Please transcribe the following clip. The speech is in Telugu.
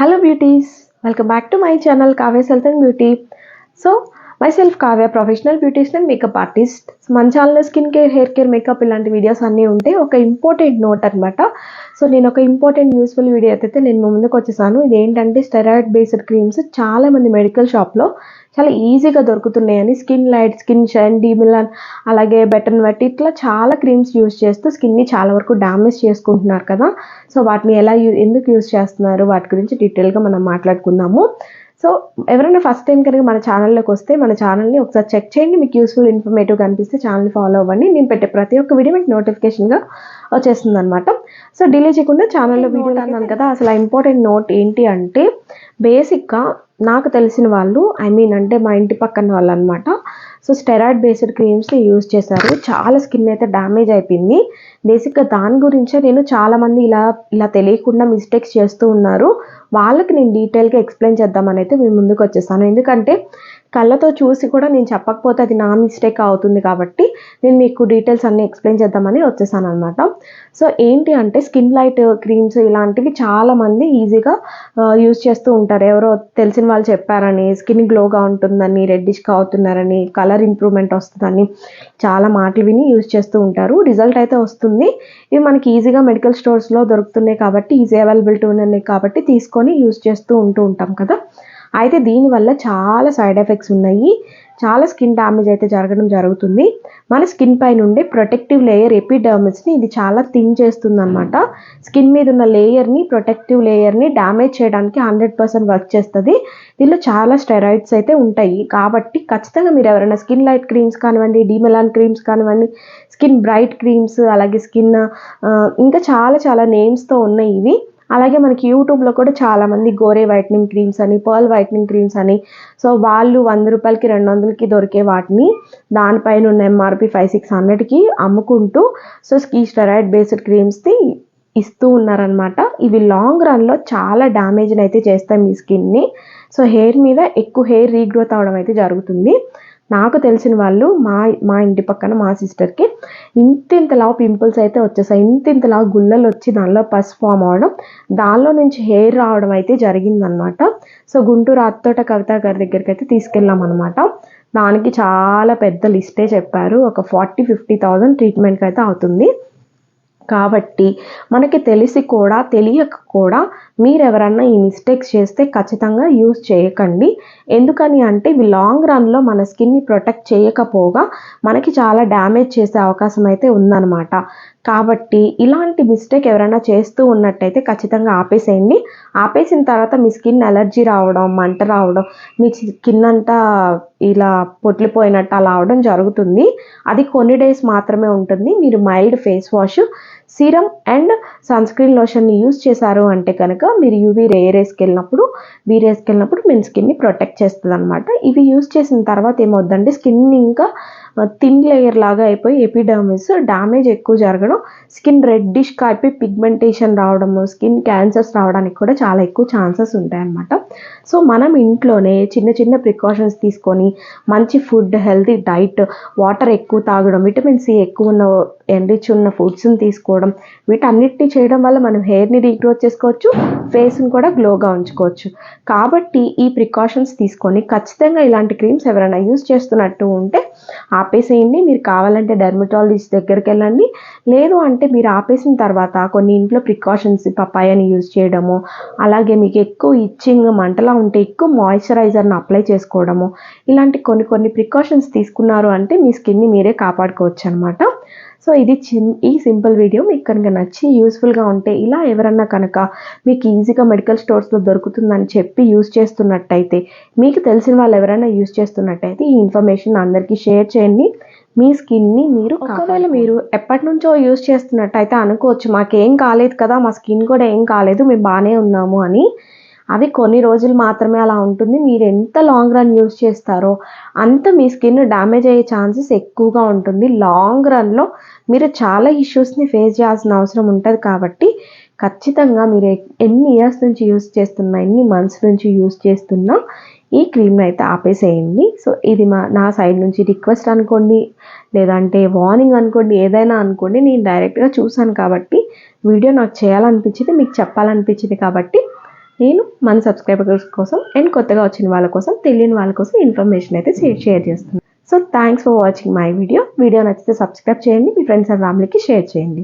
Hello beauties, welcome back to my channel Kavya's Health and Beauty. So myself Kavya, professional beautician and makeup artist. మన ఛానల్లో skin care, hair care, makeup ఇలాంటి వీడియోస్ అన్నీ ఉంటాయి. ఒక ఇంపార్టెంట్ నోట్ అనమాట. సో నేను ఒక ఇంపార్టెంట్ యూస్ఫుల్ వీడియో అయితే నేను ముందుకు వచ్చేసాను. ఇది ఏంటంటే స్టెరాయిడ్ బేస్డ్ క్రీమ్స్ చాలామంది మెడికల్ షాప్లో చాలా ఈజీగా దొరుకుతున్నాయని స్కిన్ లైట్, స్కిన్ షైన్, డీమిలాన్, అలాగే బెటన్ వెట్ ఇట్లా చాలా క్రీమ్స్ యూస్ చేస్తూ స్కిన్ని చాలా వరకు డ్యామేజ్ చేసుకుంటున్నారు కదా. సో వాటిని ఎందుకు యూస్ చేస్తున్నారు వాటి గురించి డీటెయిల్గా మనం మాట్లాడుకుందాము. సో ఎవరైనా ఫస్ట్ టైం కనుక మన ఛానల్లోకి వస్తే మన ఛానల్ని ఒకసారి చెక్ చేయండి. మీకు యూస్ఫుల్ ఇన్ఫర్మేటివ్గా అనిపిస్తే ఛానల్ని ఫాలో అవ్వండి. నేను పెట్టే ప్రతి ఒక్క వీడియో మీకు నోటిఫికేషన్గా వచ్చేస్తుంది అనమాట. సో డిలే చేయకుండా ఛానల్లో వీడియోలు అన్నాను కదా, అసలు ఇంపార్టెంట్ నోట్ ఏంటి అంటే బేసిక్గా నాకు తెలిసిన వాళ్ళు అంటే మా ఇంటి పక్కన వాళ్ళు అనమాట. సో స్టెరాయిడ్ బేస్డ్ క్రీమ్స్ని యూజ్ చేశారు. చాలా స్కిన్ అయితే డ్యామేజ్ అయిపోయింది. బేసిక్గా దాని గురించే నేను చాలామంది ఇలా తెలియకుండా మిస్టేక్స్ చేస్తూ ఉన్నారు, వాళ్ళకి నేను డీటెయిల్గా ఎక్స్ప్లెయిన్ చేద్దామని అయితే మేము ముందుకు వచ్చేసాను. ఎందుకంటే కళ్ళతో చూసి కూడా నేను చెప్పకపోతే అది నా మిస్టేక్ అవుతుంది కాబట్టి నేను మీకు డీటెయిల్స్ అన్నీ ఎక్స్ప్లెయిన్ చేద్దామని వచ్చేసాను అనమాట. సో ఏంటి అంటే స్కిన్ లైట్ క్రీమ్స్ ఇలాంటివి చాలామంది ఈజీగా యూజ్ చేస్తూ ఉంటారు. ఎవరో తెలిసిన వాళ్ళు చెప్పారని, స్కిన్ గ్లోగా ఉంటుందని, రెడ్డిష్గా అవుతున్నారని, కలర్ ఇంప్రూవ్మెంట్ వస్తుందని చాలా మాటలు విని యూజ్ చేస్తూ ఉంటారు. రిజల్ట్ అయితే వస్తుంది. ఇవి మనకి ఈజీగా మెడికల్ స్టోర్స్లో దొరుకుతున్నాయి కాబట్టి, ఈజీ అవైలబిలిటీ ఉన్నాయి కాబట్టి తీసుకొని యూజ్ చేస్తూ ఉంటాం కదా. అయితే దీనివల్ల చాలా సైడ్ ఎఫెక్ట్స్ ఉన్నాయి. చాలా స్కిన్ డ్యామేజ్ అయితే జరుగుతుంది. మన స్కిన్ పైన ఉండే ప్రొటెక్టివ్ లేయర్ ఎపిడర్మిస్ని ఇది చాలా థిన్ చేస్తుంది అనమాట. స్కిన్ మీద ఉన్న లేయర్ని, ప్రొటెక్టివ్ లేయర్ని డ్యామేజ్ చేయడానికి 100% వర్క్ చేస్తుంది. దీనిలో చాలా స్టెరాయిడ్స్ అయితే ఉంటాయి కాబట్టి ఖచ్చితంగా మీరు ఎవరైనా స్కిన్ లైట్ క్రీమ్స్ కానివ్వండి, డీమెలాన్ క్రీమ్స్ కానివ్వండి, స్కిన్ బ్రైట్ క్రీమ్స్, అలాగే స్కిన్ ఇంకా చాలా నేమ్స్తో ఉన్నాయి ఇవి. అలాగే మనకి యూట్యూబ్లో కూడా చాలామంది గోరే వైట్నింగ్ క్రీమ్స్ అని, పర్ల్ వైట్నింగ్ క్రీమ్స్ అని, సో వాళ్ళు 100 రూపాయలకి 200కి దొరికే వాటిని దానిపైన ఉన్న ఎంఆర్పి 500-600కి అమ్ముకుంటూ సో ఈ స్టెరాయిడ్ బేస్డ్ క్రీమ్స్ని ఇస్తూ ఉన్నారనమాట. ఇవి లాంగ్ రన్లో చాలా డ్యామేజ్ని అయితే చేస్తాయి మీ స్కిన్ని. సో హెయిర్ మీద ఎక్కువ హెయిర్ రీగ్రోత్ అవడం అయితే జరుగుతుంది. నాకు తెలిసిన వాళ్ళు మా ఇంటి పక్కన మా సిస్టర్కి ఇంతలా పింపుల్స్ అయితే వచ్చేసాయి. ఇంతలా గుల్లలు వచ్చి దానిలో పస్ ఫామ్ అవడం, దానిలో నుంచి హెయిర్ రావడం అయితే జరిగిందనమాట. సో గుంటూరు అత్తోట కవిత గారి దగ్గరికి అయితే తీసుకెళ్ళాం అనమాట. దానికి చాలా పెద్ద లిస్టే చెప్పారు. ఒక 40-50,000 ట్రీట్మెంట్కి అయితే అవుతుంది. కాబట్టి మనకి తెలిసి కూడా తెలియక కూడా మీరు ఎవరన్నా ఈ మిస్టేక్స్ చేస్తే ఖచ్చితంగా యూజ్ చేయకండి. ఎందుకని అంటే ఇవి లాంగ్ రన్లో మన స్కిన్ని ప్రొటెక్ట్ చేయకపోగా మనకి చాలా డ్యామేజ్ చేసే అవకాశం అయితే ఉందన్నమాట. కాబట్టి ఇలాంటి మిస్టేక్ ఎవరైనా చేస్తూ ఉన్నట్టయితే ఖచ్చితంగా ఆపేసేయండి. ఆపేసిన తర్వాత మీ స్కిన్ అలర్జీ రావడం, మంట రావడం, మీ స్కిన్ అంతా ఇలా పొట్లిపోయినట్టు అలా అవడం జరుగుతుంది. అది కొన్ని డేస్ మాత్రమే ఉంటుంది. మీరు mild face wash, serum and sunscreen లోషన్ని యూజ్ చేశారు అంటే కనుక మీరు యూవీ రేస్కి వెళ్ళినప్పుడు మీ స్కిన్ని ప్రొటెక్ట్ చేస్తుంది అనమాట. ఇవి యూజ్ చేసిన తర్వాత ఏమవుద్దంటే స్కిన్ ఇంకా థిన్ లేయర్ లాగా అయిపోయి ఎపిడర్మిస్ డ్యామేజ్ ఎక్కువ జరగడం, స్కిన్ రెడ్డిష్గా అయిపోయి పిగ్మెంటేషన్ రావడము, స్కిన్ క్యాన్సర్స్ రావడానికి కూడా చాలా ఎక్కువ ఛాన్సెస్ ఉంటాయన్నమాట. సో మనం ఇంట్లోనే చిన్న ప్రికాషన్స్ తీసుకొని మంచి ఫుడ్, హెల్తీ డైట్, వాటర్ ఎక్కువ తాగడం, విటమిన్ సి ఎక్కువ ఉన్న ఎన్రిచ్ ఉన్న ఫుడ్స్ని తీసుకోవడం, వీటన్నిటిని చేయడం వల్ల మనం హెయిర్ని రీగ్రోత్ చేసుకోవచ్చు, ఫేస్ని కూడా గ్లోగా ఉంచుకోవచ్చు. కాబట్టి ఈ ప్రికాషన్స్ తీసుకొని ఖచ్చితంగా ఇలాంటి క్రీమ్స్ ఎవరైనా యూజ్ చేస్తున్నట్టు ఉంటే ఆపేసేయండి. మీరు కావాలంటే డెర్మటాలజిస్ట్ దగ్గరికి వెళ్ళండి. లేదు అంటే మీరు ఆపేసిన తర్వాత కొన్ని ఇంట్లో ప్రికాషన్స్, పపాయాని యూజ్ చేయడము, అలాగే మీకు ఎక్కువ ఇచ్చింగ్ మంటలా ఉంటే ఎక్కువ మాయిశ్చరైజర్ని అప్లై చేసుకోవడము, ఇలాంటి కొన్ని ప్రికాషన్స్ తీసుకున్నారు అంటే మీ స్కిన్ని మీరే కాపాడుకోవచ్చు అనమాట. సో ఈ సింపుల్ వీడియో మీకు కనుక నచ్చి యూస్ఫుల్గా ఉంటే, ఇలా ఎవరన్నా కనుక మీకు ఈజీగా మెడికల్ స్టోర్స్లో దొరుకుతుందని చెప్పి యూజ్ చేస్తున్నట్టయితే, మీకు తెలిసిన వాళ్ళు ఎవరైనా యూజ్ చేస్తున్నట్టయితే ఈ ఇన్ఫర్మేషన్ అందరికీ షేర్ చేయండి. మీ స్కిన్ని మీరు ఒకవేళ మీరు ఎప్పటి నుంచో యూజ్ చేస్తున్నట్టయితే అనుకోవచ్చు మాకేం కాలేదు కదా, మా స్కిన్ కూడా ఏం కాలేదు, మేము బాగానే ఉన్నాము అని. అవి కొన్ని రోజులు మాత్రమే అలా ఉంటుంది. మీరు ఎంత లాంగ్ రన్ యూజ్ చేస్తారో అంత మీ స్కిన్ డ్యామేజ్ అయ్యే ఛాన్సెస్ ఎక్కువగా ఉంటుంది. లాంగ్ రన్లో మీరు చాలా ఇష్యూస్ని ఫేస్ చేయాల్సిన అవసరం ఉంటుంది. కాబట్టి ఖచ్చితంగా మీరు ఎన్ని ఇయర్స్ నుంచి యూజ్ చేస్తున్నా, ఎన్ని మంత్స్ నుంచి యూజ్ చేస్తున్నా ఈ క్రీమ్ని అయితే ఆపేసేయండి. సో ఇది నా సైడ్ నుంచి రిక్వెస్ట్ అనుకోండి, లేదంటే వార్నింగ్ అనుకోండి, ఏదైనా అనుకోండి. నేను డైరెక్ట్గా చూసాను కాబట్టి వీడియో నాకు చేయాలనిపించింది, మీకు చెప్పాలనిపించింది కాబట్టి నేను మన సబ్స్క్రైబర్స్ కోసం అండ్ కొత్తగా వచ్చిన వాళ్ళ కోసం, తెలియని వాళ్ళ కోసం ఇన్ఫర్మేషన్ అయితే షేర్ చేస్తున్నాను. So thanks for watching my video నచ్చితే సబ్స్క్రైబ్ చేయండి, మీ ఫ్రెండ్స్ అండ్ ఫ్యామిలీకి షేర్ చేయండి.